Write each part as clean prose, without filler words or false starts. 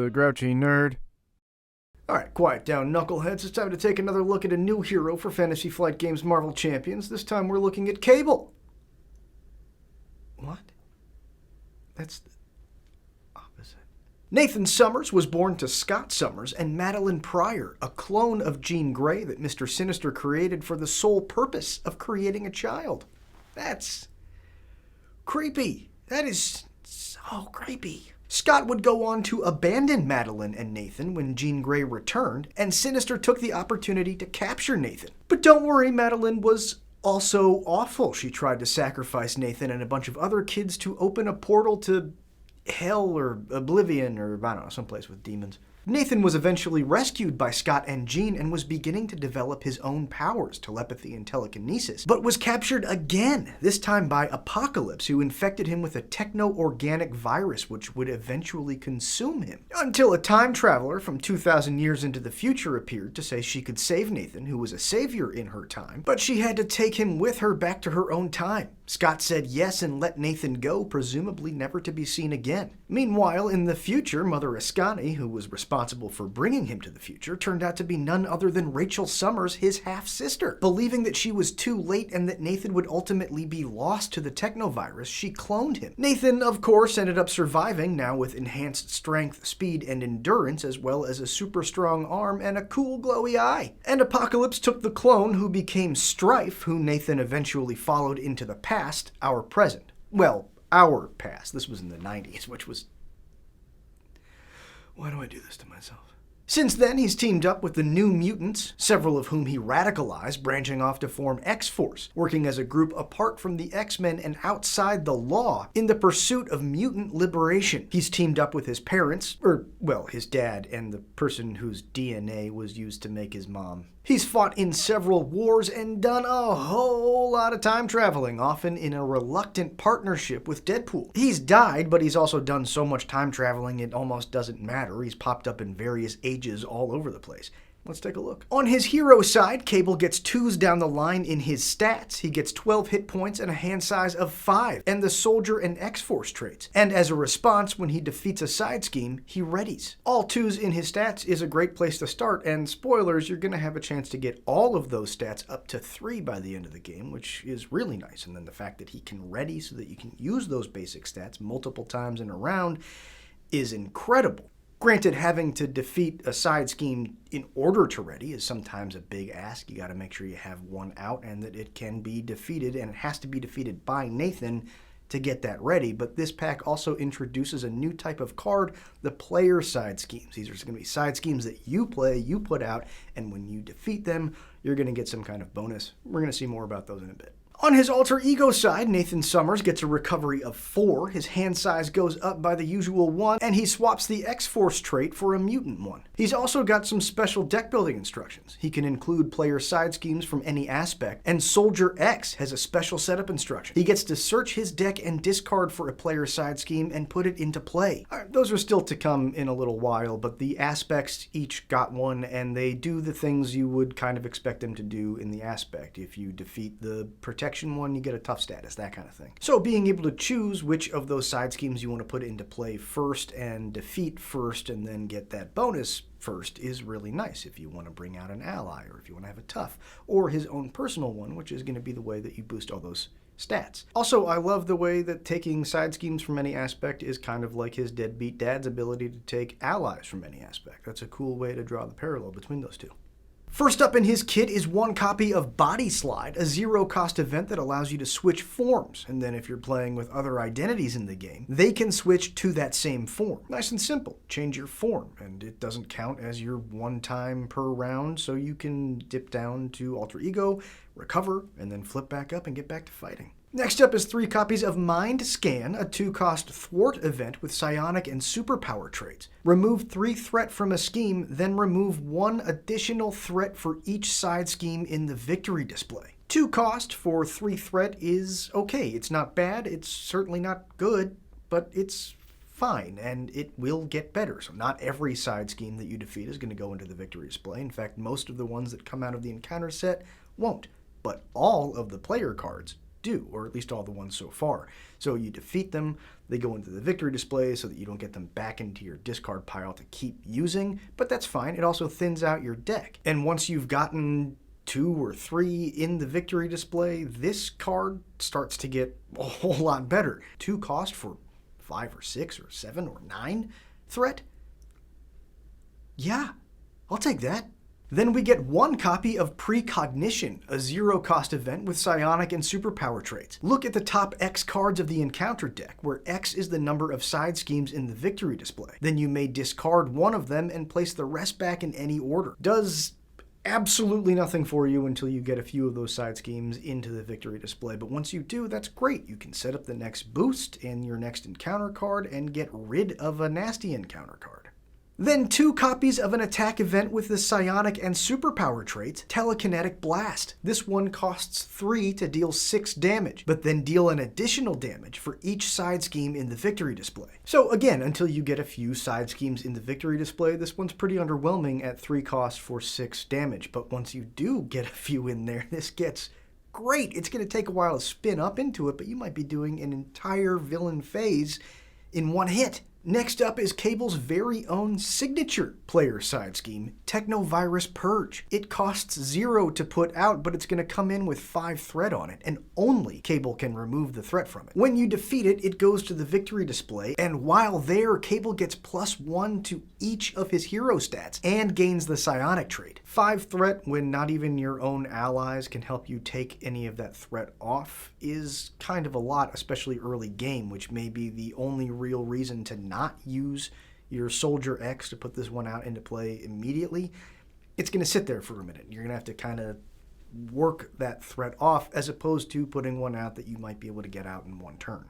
the Grouchy Nerd. Alright, quiet down, knuckleheads. It's time to take another look at a new hero for Fantasy Flight Games Marvel Champions. This time we're looking at Cable. What? That's the opposite. Nathan Summers was born to Scott Summers and Madeline Pryor, a clone of Jean Grey that Mr. Sinister created for the sole purpose of creating a child. That's creepy. That is so creepy. Scott would go on to abandon Madeline and Nathan when Jean Grey returned, and Sinister took the opportunity to capture Nathan. But don't worry, Madeline was also awful. She tried to sacrifice Nathan and a bunch of other kids to open a portal to hell or oblivion or, I don't know, someplace with demons. Nathan was eventually rescued by Scott and Jean and was beginning to develop his own powers, telepathy and telekinesis, but was captured again, this time by Apocalypse, who infected him with a techno-organic virus which would eventually consume him. Until a time traveler from 2,000 years into the future appeared to say she could save Nathan, who was a savior in her time, but she had to take him with her back to her own time. Scott said yes and let Nathan go, presumably never to be seen again. Meanwhile, in the future, Mother Ascani, who was responsible for bringing him to the future, turned out to be none other than Rachel Summers, his half-sister. Believing that she was too late and that Nathan would ultimately be lost to the technovirus, she cloned him. Nathan, of course, ended up surviving, now with enhanced strength, speed, and endurance, as well as a super strong arm and a cool glowy eye. And Apocalypse took the clone, who became Strife, who Nathan eventually followed into the past, our present. Well, our past. This was in the 90s, which was... Why do I do this to myself? Since then, he's teamed up with the New Mutants, several of whom he radicalized, branching off to form X-Force, working as a group apart from the X-Men and outside the law in the pursuit of mutant liberation. He's teamed up with his parents, his dad and the person whose DNA was used to make his mom. He's fought in several wars and done a whole lot of time traveling, often in a reluctant partnership with Deadpool. He's died, but he's also done so much time traveling it almost doesn't matter. He's popped up in various ages all over the place. Let's take a look. On his hero side, Cable gets 2s down the line in his stats. He gets 12 hit points and a hand size of 5, and the Soldier and X-Force traits. And as a response, when he defeats a side scheme, he readies. All 2s in his stats is a great place to start, and spoilers, you're going to have a chance to get all of those stats up to 3 by the end of the game, which is really nice. And then the fact that he can ready so that you can use those basic stats multiple times in a round is incredible. Granted, having to defeat a side scheme in order to ready is sometimes a big ask. You got to make sure you have one out and that it can be defeated, and it has to be defeated by Nathan to get that ready. But this pack also introduces a new type of card, the player side schemes. These are going to be side schemes that you play, you put out, and when you defeat them, you're going to get some kind of bonus. We're going to see more about those in a bit. On his alter ego side, Nathan Summers gets a recovery of 4, his hand size goes up by the usual 1, and he swaps the X-Force trait for a mutant one. He's also got some special deck building instructions. He can include player side schemes from any aspect, and Soldier X has a special setup instruction. He gets to search his deck and discard for a player side scheme and put it into play. Those are still to come in a little while, but the aspects each got one, and they do the things you would kind of expect them to do in the aspect. If you defeat the protection one, you get a tough status, that kind of thing. So being able to choose which of those side schemes you want to put into play first and defeat first and then get that bonus first is really nice if you want to bring out an ally or if you want to have a tough, or his own personal one, which is going to be the way that you boost all those stats. Also, I love the way that taking side schemes from any aspect is kind of like his deadbeat dad's ability to take allies from any aspect. That's a cool way to draw the parallel between those two. First up in his kit is 1 copy of Body Slide, a zero-cost event that allows you to switch forms, and then if you're playing with other identities in the game, they can switch to that same form. Nice and simple. Change your form, and it doesn't count as your 1 time per round, so you can dip down to alter ego, recover, and then flip back up and get back to fighting. Next up is 3 copies of Mind Scan, a 2-cost thwart event with psionic and superpower traits. Remove 3 threat from a scheme, then remove 1 additional threat for each side scheme in the victory display. 2 cost for 3 threat is okay. It's not bad, it's certainly not good, but it's fine, and it will get better. So not every side scheme that you defeat is going to go into the victory display. In fact, most of the ones that come out of the encounter set won't. But all of the player cards do, or at least all the ones so far. So you defeat them, they go into the victory display so that you don't get them back into your discard pile to keep using, but that's fine. It also thins out your deck. And once you've gotten 2 or 3 in the victory display, this card starts to get a whole lot better. 2 cost for 5 or 6 or 7 or 9 threat? Yeah, I'll take that. Then we get 1 copy of Precognition, a 0-cost event with psionic and superpower traits. Look at the top X cards of the encounter deck, where X is the number of side schemes in the victory display. Then you may discard 1 of them and place the rest back in any order. Does absolutely nothing for you until you get a few of those side schemes into the victory display, but once you do, that's great. You can set up the next boost in your next encounter card and get rid of a nasty encounter card. Then 2 copies of an attack event with the psionic and superpower traits, Telekinetic Blast. This one costs 3 to deal 6 damage, but then deal an additional damage for each side scheme in the victory display. So again, until you get a few side schemes in the victory display, this one's pretty underwhelming at 3 costs for 6 damage, but once you do get a few in there, this gets great. It's going to take a while to spin up into it, but you might be doing an entire villain phase in one hit. Next up is Cable's very own signature player side scheme, Technovirus Purge. It costs 0 to put out, but it's going to come in with 5 threat on it, and only Cable can remove the threat from it. When you defeat it, it goes to the victory display, and while there, Cable gets +1 to each of his hero stats, and gains the psionic trait. 5 threat when not even your own allies can help you take any of that threat off is kind of a lot, especially early game, which may be the only real reason to not use your Soldier X to put this one out into play immediately. It's going to sit there for a minute. You're going to have to kind of work that threat off as opposed to putting one out that you might be able to get out in one turn.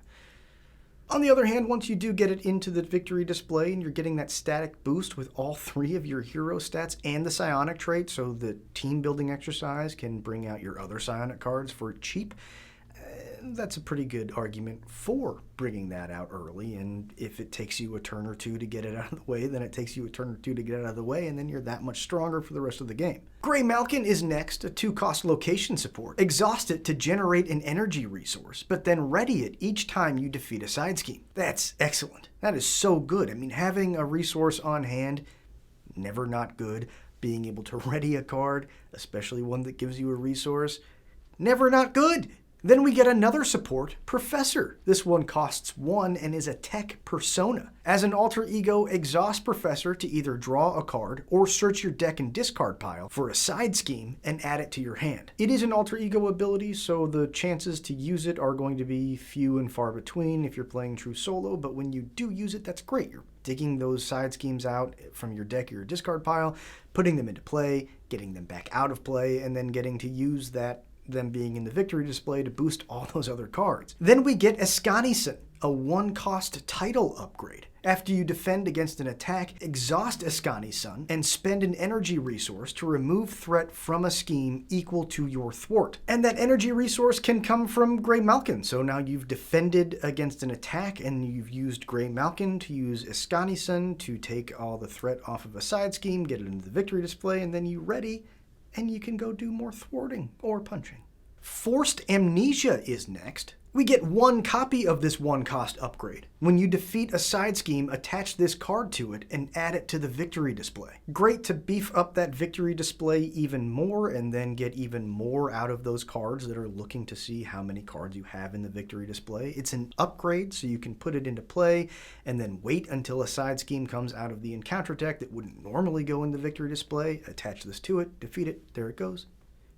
On the other hand, once you do get it into the victory display and you're getting that static boost with all 3 of your hero stats and the psionic trait, so the team building exercise can bring out your other psionic cards for cheap, that's a pretty good argument for bringing that out early, and if it takes you a turn or 2 to get it out of the way, then it takes you a turn or 2 to get it out of the way, and then you're that much stronger for the rest of the game. Grey Malkin is next, a 2-cost location support. Exhaust it to generate an energy resource, but then ready it each time you defeat a side scheme. That's excellent. That is so good. I mean, having a resource on hand, never not good. Being able to ready a card, especially one that gives you a resource, never not good. Then we get another support, Professor. This one costs 1 and is a tech persona. As an alter ego, exhaust Professor to either draw a card or search your deck and discard pile for a side scheme and add it to your hand. It is an alter ego ability, so the chances to use it are going to be few and far between if you're playing true solo, but when you do use it, that's great. You're digging those side schemes out from your deck or your discard pile, putting them into play, getting them back out of play, and then getting to use them being in the victory display to boost all those other cards. Then we get Escanison, a 1-cost title upgrade. After you defend against an attack, exhaust Escanison and spend an energy resource to remove threat from a scheme equal to your thwart. And that energy resource can come from Grey Malkin. So now you've defended against an attack and you've used Grey Malkin to use Escanison to take all the threat off of a side scheme, get it into the victory display, and then you ready and you can go do more thwarting or punching. Forced Amnesia is next. We get 1 copy of this 1-cost upgrade. When you defeat a side scheme, attach this card to it and add it to the victory display. Great to beef up that victory display even more and then get even more out of those cards that are looking to see how many cards you have in the victory display. It's an upgrade, so you can put it into play and then wait until a side scheme comes out of the encounter deck that wouldn't normally go in the victory display, attach this to it, defeat it, there it goes.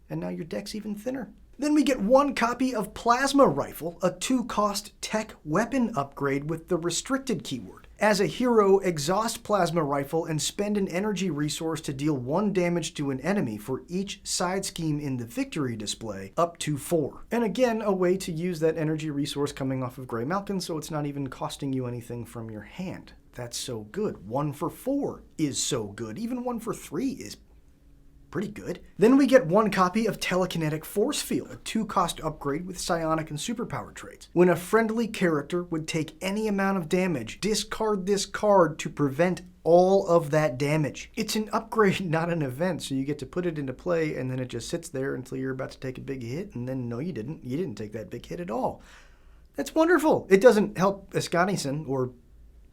And now your deck's even thinner. Then we get 1 copy of Plasma Rifle, a 2-cost tech weapon upgrade with the restricted keyword. As a hero, exhaust Plasma Rifle and spend an energy resource to deal 1 damage to an enemy for each side scheme in the victory display, up to 4. And again, a way to use that energy resource coming off of Grey Malkin, so it's not even costing you anything from your hand. That's so good. 1 for 4 is so good. Even 1 for 3 is pretty good. Then we get 1 copy of Telekinetic Force Field, a 2-cost upgrade with psionic and superpower traits. When a friendly character would take any amount of damage, discard this card to prevent all of that damage. It's an upgrade, not an event, so you get to put it into play and then it just sits there until you're about to take a big hit, and then no, you didn't. You didn't take that big hit at all. That's wonderful. It doesn't help Escanison or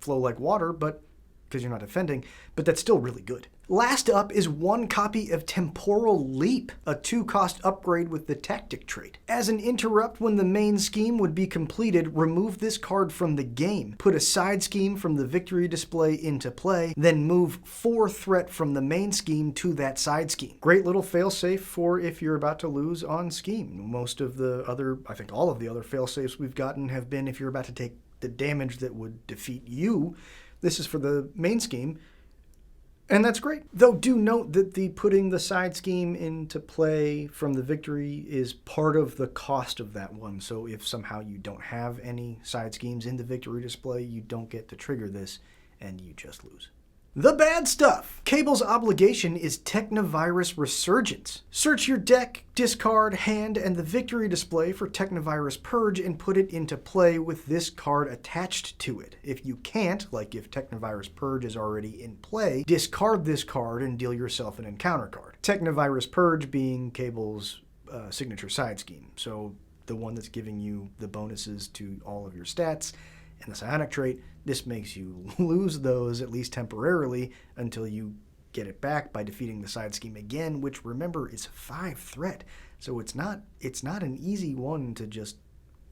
flow like water, but because you're not defending, but that's still really good. Last up is 1 copy of Temporal Leap, a 2-cost upgrade with the Tactic trait. As an interrupt when the main scheme would be completed, remove this card from the game, put a side scheme from the victory display into play, then move 4 threat from the main scheme to that side scheme. Great little failsafe for if you're about to lose on scheme. Most of the other, I think all of the other failsafes we've gotten have been if you're about to take the damage that would defeat you. This is for the main scheme. And that's great. Though do note that the putting the side scheme into play from the victory is part of the cost of that one. So if somehow you don't have any side schemes in the victory display, you don't get to trigger this and you just lose. The bad stuff. Cable's obligation is Technovirus Resurgence. Search your deck, discard, hand, and the victory display for Technovirus Purge and put it into play with this card attached to it. If you can't, like if Technovirus Purge is already in play, discard this card and deal yourself an encounter card. Technovirus Purge being Cable's signature side scheme, so the one that's giving you the bonuses to all of your stats and the psionic trait. This makes you lose those, at least temporarily, until you get it back by defeating the side scheme again, which, remember, is 5 threat. So it's not an easy one to just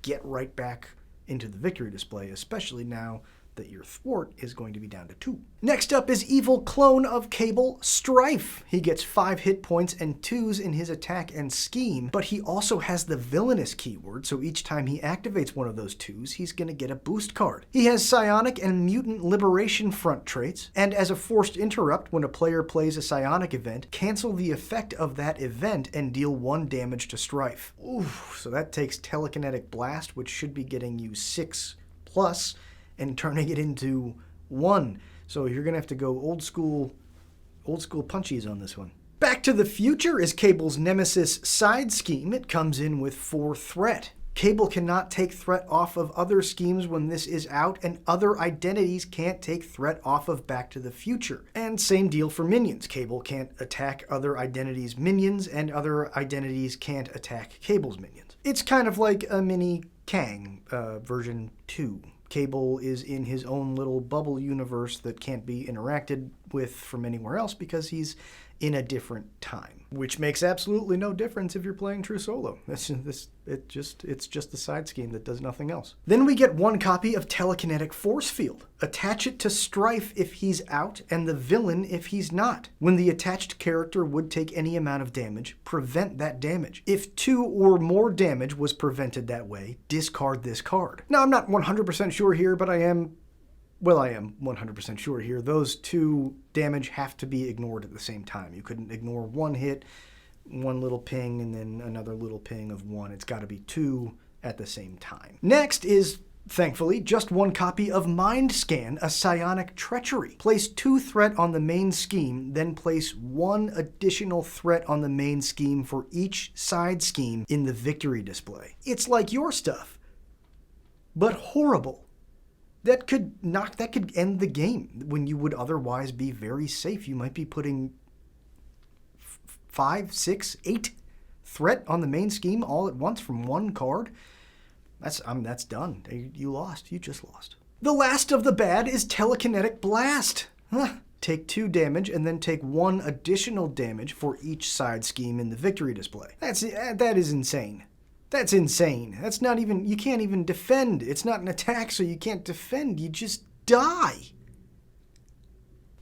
get right back into the victory display, especially now that your thwart is going to be down to 2. Next up is evil clone of Cable, Strife. He gets 5 hit points and 2s in his attack and scheme, but he also has the villainous keyword, so each time he activates one of those 2s, he's going to get a boost card. He has psionic and mutant liberation front traits, and as a forced interrupt, when a player plays a psionic event, cancel the effect of that event and deal 1 damage to Strife. Ooh, so that takes Telekinetic Blast, which should be getting you 6+, and turning it into 1. So you're going to have to go old school punchies on this one. Back to the Future is Cable's Nemesis side scheme. It comes in with 4 threat. Cable cannot take threat off of other schemes when this is out, and other identities can't take threat off of Back to the Future. And same deal for minions. Cable can't attack other identities' minions, and other identities can't attack Cable's minions. It's kind of like a mini Kang, version 2. Cable is in his own little bubble universe that can't be interacted with from anywhere else because he's in a different time, which makes absolutely no difference if you're playing true solo. It's just the side scheme that does nothing else. Then we get 1 copy of Telekinetic Force Field. Attach it to Strife if he's out and the villain if he's not. When the attached character would take any amount of damage, prevent that damage. If 2 or more damage was prevented that way, discard this card. Now, I'm not 100% sure here, but I am 100% sure here. Those 2 damage have to be ignored at the same time. You couldn't ignore 1 hit, 1 little ping, and then another little ping of 1. It's got to be 2 at the same time. Next is, thankfully, just 1 copy of Mind Scan, a psionic treachery. Place 2 threat on the main scheme, then place 1 additional threat on the main scheme for each side scheme in the victory display. It's like your stuff, but horrible. That could end the game when you would otherwise be very safe. You might be putting 5, 6, 8 threat on the main scheme all at once from 1 card. That's done. You lost. You just lost. The last of the bad is Telekinetic Blast. Take 2 damage and then take 1 additional damage for each side scheme in the victory display. That is insane. That's insane. That's not even, you can't even defend. It's not an attack, so you can't defend. You just die.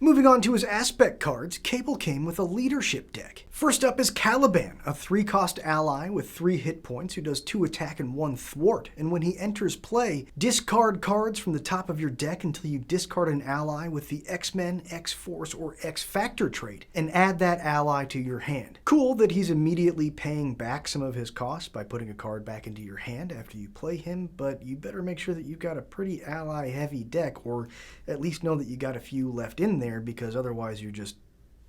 Moving on to his aspect cards, Cable came with a leadership deck. First up is Caliban, a 3-cost ally with 3 hit points who does 2 attack and 1 thwart, and when he enters play, discard cards from the top of your deck until you discard an ally with the X-Men, X-Force, or X-Factor trait, and add that ally to your hand. Cool that he's immediately paying back some of his costs by putting a card back into your hand after you play him, but you better make sure that you've got a pretty ally-heavy deck, or at least know that you got a few left in there, because otherwise you're just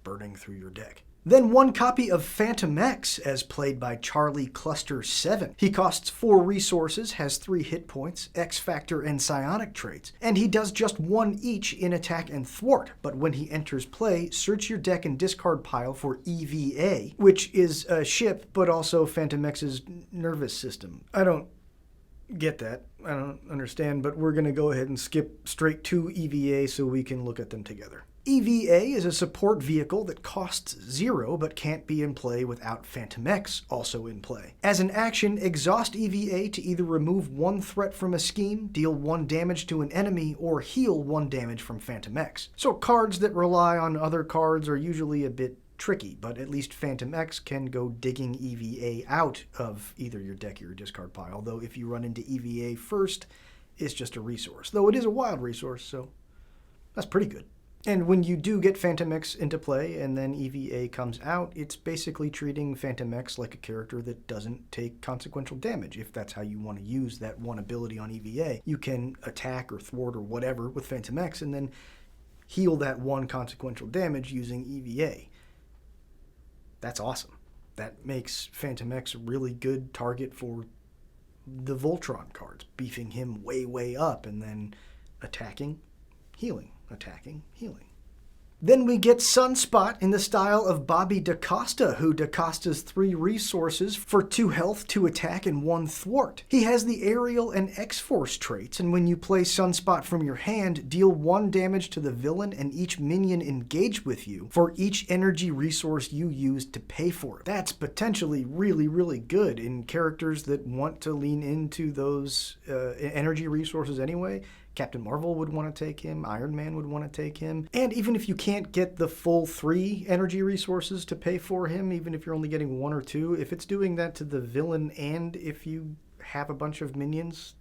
burning through your deck. Then one copy of Phantom X, as played by Charlie Cluster 7. He costs 4 resources, has 3 hit points, X Factor and Psionic traits, and he does just 1 each in attack and thwart, but when he enters play, search your deck and discard pile for EVA, which is a ship, but also Phantom X's nervous system. I don't get that. I don't understand, but we're going to go ahead and skip straight to EVA so we can look at them together. EVA is a support vehicle that costs 0 but can't be in play without Phantom X also in play. As an action, exhaust EVA to either remove 1 threat from a scheme, deal 1 damage to an enemy, or heal 1 damage from Phantom X. So cards that rely on other cards are usually a bit tricky, but at least Phantom X can go digging EVA out of either your deck or your discard pile, though if you run into EVA first, it's just a resource. Though it is a wild resource, so that's pretty good. And when you do get Phantom X into play and then EVA comes out, it's basically treating Phantom X like a character that doesn't take consequential damage. If that's how you want to use that one ability on EVA, you can attack or thwart or whatever with Phantom X and then heal that 1 consequential damage using EVA. That's awesome. That makes Phantom X a really good target for the Voltron cards, beefing him way, way up and then attacking, healing. Attacking, healing. Then we get Sunspot in the style of Bobby DaCosta, who DaCosta's 3 resources for 2 health, 2 attack, and 1 thwart. He has the Aerial and X-Force traits, and when you play Sunspot from your hand, deal 1 damage to the villain and each minion engaged with you for each energy resource you used to pay for it. That's potentially really, really good in characters that want to lean into those energy resources anyway. Captain Marvel would want to take him, Iron Man would want to take him, and even if you can't get the full 3 energy resources to pay for him, even if you're only getting 1 or 2, if it's doing that to the villain and if you have a bunch of minions,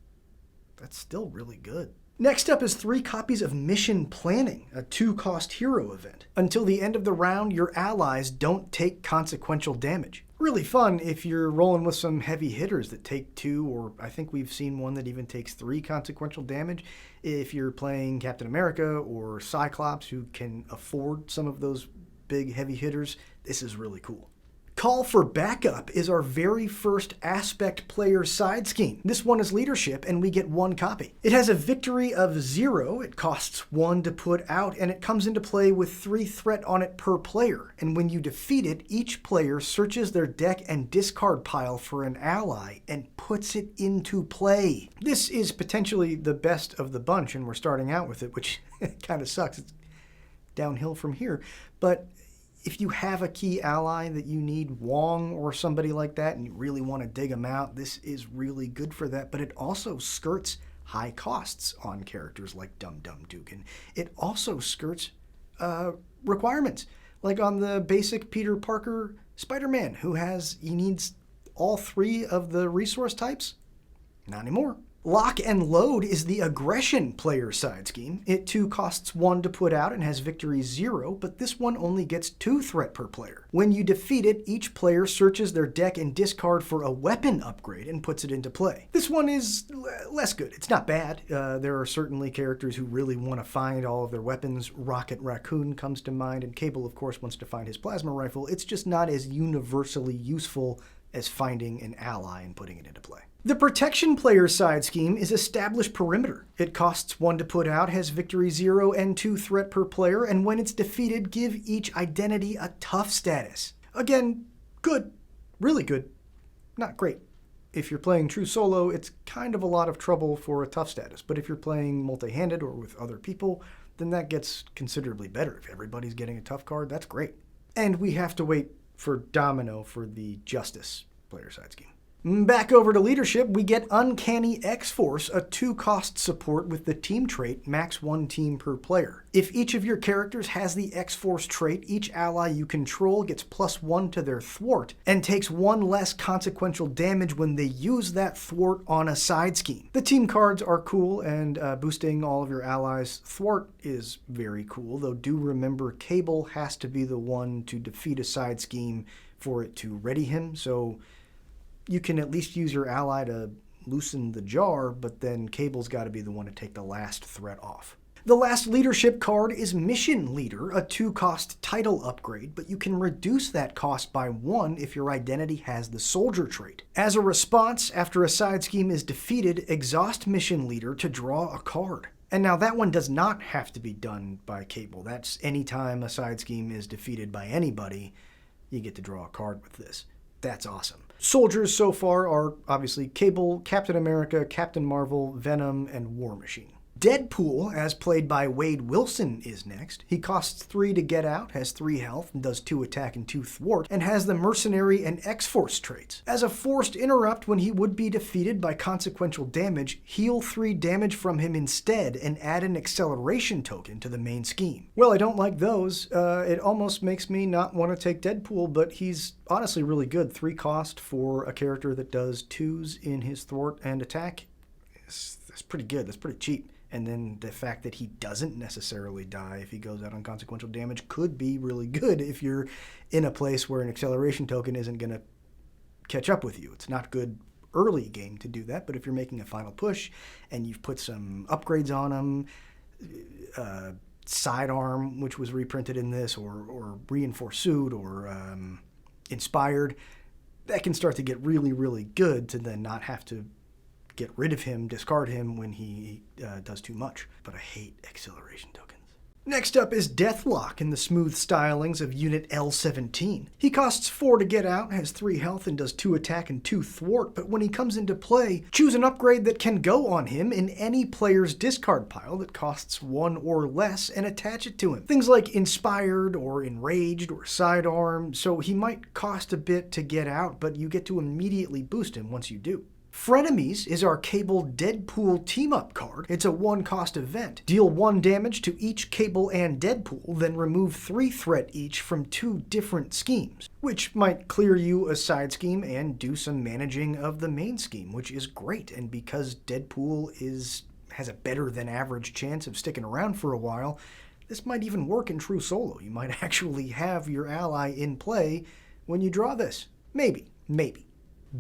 that's still really good. Next up is 3 copies of Mission Planning, a 2-cost hero event. Until the end of the round, your allies don't take consequential damage. Really fun if you're rolling with some heavy hitters that take 2, or I think we've seen one that even takes 3 consequential damage. If you're playing Captain America or Cyclops, who can afford some of those big heavy hitters, this is really cool. Call for Backup is our very first Aspect player side scheme. This one is leadership, and we get 1 copy. It has a victory of 0, it costs 1 to put out, and it comes into play with 3 threat on it per player. And when you defeat it, each player searches their deck and discard pile for an ally and puts it into play. This is potentially the best of the bunch, and we're starting out with it, which kind of sucks. It's downhill from here, but if you have a key ally that you need, Wong or somebody like that, and you really want to dig them out, this is really good for that, but it also skirts high costs on characters like Dum Dum Dugan. It also skirts requirements, like on the basic Peter Parker Spider-Man, he needs all 3 of the resource types. Not anymore. Lock and Load is the aggression player side scheme. It too costs 1 to put out and has victory 0, but this one only gets 2 threat per player. When you defeat it, each player searches their deck and discard for a weapon upgrade and puts it into play. This one is less good. It's not bad. There are certainly characters who really want to find all of their weapons. Rocket Raccoon comes to mind, and Cable, of course, wants to find his plasma rifle. It's just not as universally useful as finding an ally and putting it into play. The protection player side scheme is Establish Perimeter. It costs 1 to put out, has victory 0 and 2 threat per player, and when it's defeated, give each identity a tough status. Again, good. Really good. Not great. If you're playing true solo, it's kind of a lot of trouble for a tough status, but if you're playing multi-handed or with other people, then that gets considerably better. If everybody's getting a tough card, that's great. And we have to wait for Domino for the Justice player side scheme. Back over to leadership, we get Uncanny X-Force, a 2-cost support with the team trait, max 1 team per player. If each of your characters has the X-Force trait, each ally you control gets +1 to their thwart and takes 1 less consequential damage when they use that thwart on a side scheme. The team cards are cool, and boosting all of your allies' thwart is very cool, though do remember Cable has to be the one to defeat a side scheme for it to ready him, so you can at least use your ally to loosen the jar, but then Cable's got to be the one to take the last threat off. The last leadership card is Mission Leader, a 2-cost title upgrade, but you can reduce that cost by 1 if your identity has the soldier trait. As a response, after a side scheme is defeated, exhaust Mission Leader to draw a card. And now that one does not have to be done by Cable. That's anytime a side scheme is defeated by anybody, you get to draw a card with this. That's awesome. Soldiers so far are obviously Cable, Captain America, Captain Marvel, Venom, and War Machine. Deadpool, as played by Wade Wilson, is next. He costs 3 to get out, has 3 health, and does 2 attack and 2 thwart, and has the Mercenary and X-Force traits. As a forced interrupt when he would be defeated by consequential damage, heal 3 damage from him instead and add an acceleration token to the main scheme. Well, I don't like those. It almost makes me not want to take Deadpool, but he's honestly really good. 3 cost for a character that does 2s in his thwart and attack. That's pretty good. That's pretty cheap. And then the fact that he doesn't necessarily die if he goes out on consequential damage could be really good if you're in a place where an acceleration token isn't going to catch up with you. It's not good early game to do that, but if you're making a final push and you've put some upgrades on him, sidearm, which was reprinted in this, or reinforced suit, or inspired, that can start to get really, really good to then not have to get rid of him, discard him when he does too much. But I hate acceleration tokens. Next up is Deathlock in the smooth stylings of Unit L-17. He costs 4 to get out, has 3 health, and does 2 attack and 2 thwart, but when he comes into play, choose an upgrade that can go on him in any player's discard pile that costs 1 or less and attach it to him. Things like Inspired or Enraged or Sidearm, so he might cost a bit to get out, but you get to immediately boost him once you do. Frenemies is our Cable Deadpool team-up card. It's a 1-cost event. Deal 1 damage to each Cable and Deadpool, then remove 3 threat each from 2 different schemes, which might clear you a side scheme and do some managing of the main scheme, which is great. And because Deadpool has a better than average chance of sticking around for a while, this might even work in true solo. You might actually have your ally in play when you draw this. Maybe.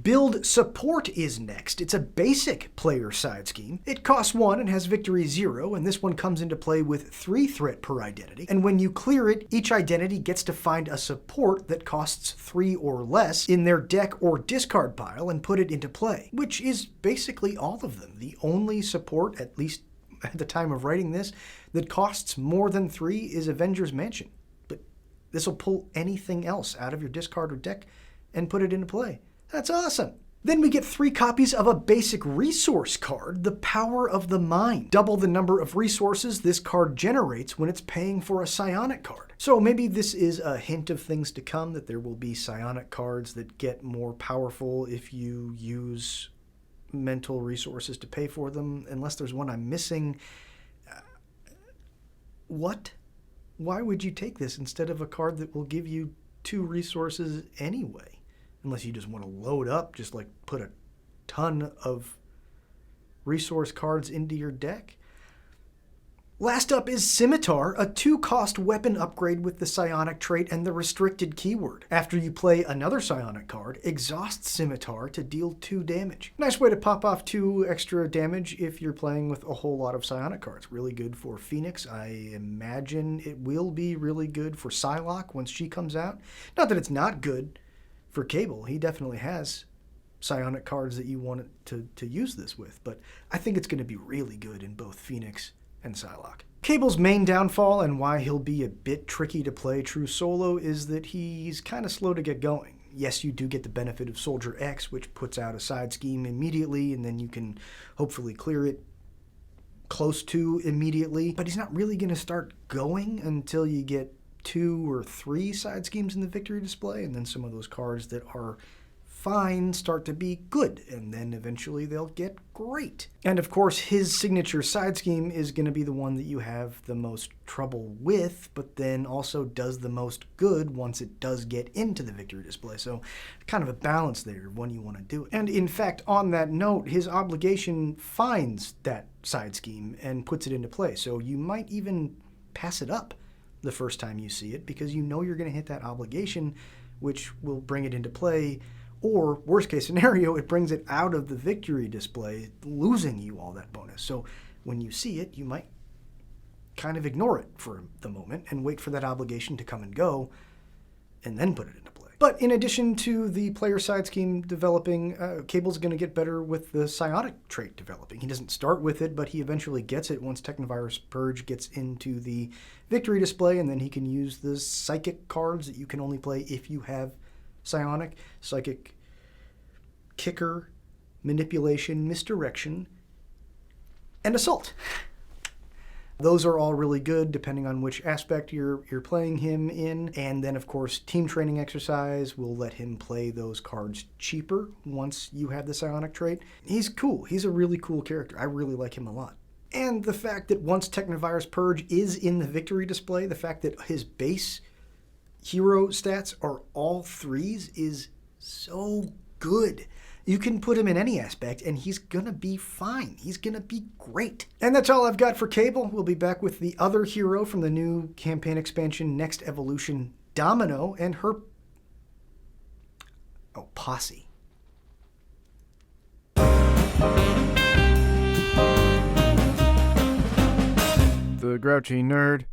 Build Support is next. It's a basic player side scheme. It costs 1 and has victory 0, and this one comes into play with 3 threat per identity. And when you clear it, each identity gets to find a support that costs 3 or less in their deck or discard pile and put it into play, which is basically all of them. The only support, at least at the time of writing this, that costs more than 3 is Avengers Mansion. But this will pull anything else out of your discard or deck and put it into play. That's awesome. Then we get 3 copies of a basic resource card, the Power of the Mind. Double the number of resources this card generates when it's paying for a psionic card. So maybe this is a hint of things to come, that there will be psionic cards that get more powerful if you use mental resources to pay for them, unless there's one I'm missing. What? Why would you take this instead of a card that will give you 2 resources anyway? Unless you just want to load up, just like put a ton of resource cards into your deck. Last up is Scimitar, a 2-cost weapon upgrade with the psionic trait and the restricted keyword. After you play another psionic card, exhaust Scimitar to deal 2 damage. Nice way to pop off 2 extra damage if you're playing with a whole lot of psionic cards. Really good for Phoenix. I imagine it will be really good for Psylocke once she comes out. Not that it's not good for Cable. He definitely has psionic cards that you want to use this with, but I think it's going to be really good in both Phoenix and Psylocke. Cable's main downfall, and why he'll be a bit tricky to play true solo, is that he's kind of slow to get going. Yes, you do get the benefit of Soldier X, which puts out a side scheme immediately, and then you can hopefully clear it close to immediately, but he's not really going to start going until you get 2 or 3 side schemes in the victory display, and then some of those cards that are fine start to be good, and then eventually they'll get great. And of course, his signature side scheme is going to be the one that you have the most trouble with, but then also does the most good once it does get into the victory display. So kind of a balance there when you want to do it. And in fact, on that note, his obligation finds that side scheme and puts it into play. So you might even pass it up the first time you see it, because you know you're going to hit that obligation, which will bring it into play, or worst case scenario, it brings it out of the victory display, losing you all that bonus. So when you see it, you might kind of ignore it for the moment and wait for that obligation to come and go, and then put it into play. But in addition to the player side scheme developing, Cable's going to get better with the psionic trait developing. He doesn't start with it, but he eventually gets it once Technovirus Purge gets into the victory display, and then he can use the psychic cards that you can only play if you have psionic, psychic, kicker, manipulation, misdirection, and assault. Those are all really good depending on which aspect you're playing him in. And then, of course, team training exercise will let him play those cards cheaper once you have the psionic trait. He's cool. He's a really cool character. I really like him a lot. And the fact that once Technovirus Purge is in the victory display, the fact that his base hero stats are all 3s is so good. You can put him in any aspect, and he's going to be fine. He's going to be great. And that's all I've got for Cable. We'll be back with the other hero from the new campaign expansion, Next Evolution, Domino, and her... posse. The Grouchy Nerd